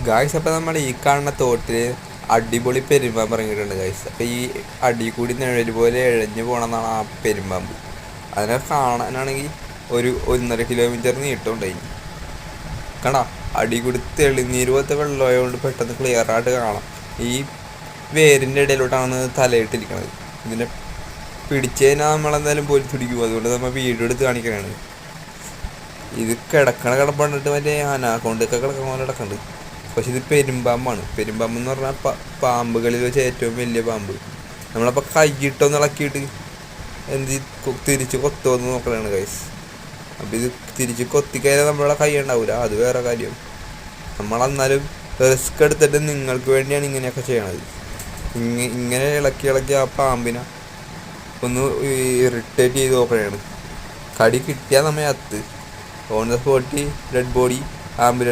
Guys അപ്പം നമ്മൾ ഈ കാണുന്ന തോട്ടിൽ അടിപൊളി പെരുമ്പാമ്പ് ഇറങ്ങിയിട്ടുണ്ട് ഗായ്സ്. അപ്പം ഈ അടി കൂടി നിഴൽ പോലെ ഇഴഞ്ഞു പോകണമെന്നാണ് ആ പെരുമ്പാമ്പ്. അതിനെ കാണാനാണെങ്കിൽ ഒരു 1.5 കിലോമീറ്റർ നീട്ടമുണ്ടായി. കണ്ട അടി കൂടി തെളിനീര് പോലത്തെ വെള്ളമായതുകൊണ്ട് പെട്ടെന്ന് ക്ലിയർ ആയിട്ട് കാണാം. ഈ വേരിൻ്റെ ഇടയിലോട്ടാണ് തലയിട്ടിരിക്കണത്. ഇതിനെ പിടിച്ചു കഴിഞ്ഞാൽ നമ്മളെന്തായാലും പോയി പിടിക്കും. അതുകൊണ്ട് നമ്മൾ വീഡിയോ എടുത്ത് കാണിക്കണതാണ്. ഇത് കിടപ്പണ്ടിട്ട് മറ്റേ അനാക്കൊണ്ടൊക്കെ കിടക്കണ പോലെ കിടക്കുന്നുണ്ട്. പക്ഷെ ഇത് പെരുമ്പാമ്പാണ്. പെരുമ്പാമ്പ് എന്ന് പറഞ്ഞാൽ പാമ്പുകളിൽ വെച്ച് ഏറ്റവും വലിയ പാമ്പ്. നമ്മളപ്പോൾ കൈയിട്ടൊന്ന് ഇളക്കിയിട്ട് തിരിച്ച് കൊത്തുമെന്ന് നോക്കണതാണ് ഗൈസ്. അപ്പം ഇത് തിരിച്ച് കൊത്തിക്കഴിഞ്ഞാൽ നമ്മളെ കൈ ഉണ്ടാവില്ല, അത് വേറെ കാര്യം. നമ്മളെന്നാലും റിസ്ക് എടുത്തിട്ട് നിങ്ങൾക്ക് വേണ്ടിയാണ് ഇങ്ങനെയൊക്കെ ചെയ്യണത്. ഇങ്ങനെ ഇളക്കി ആ പാമ്പിനെ ഒന്ന് ഇറിറ്റേറ്റ് ചെയ്ത് നോക്കണതാണ്. കടി കിട്ടിയാൽ നമ്മെ on the spot dead body ambulance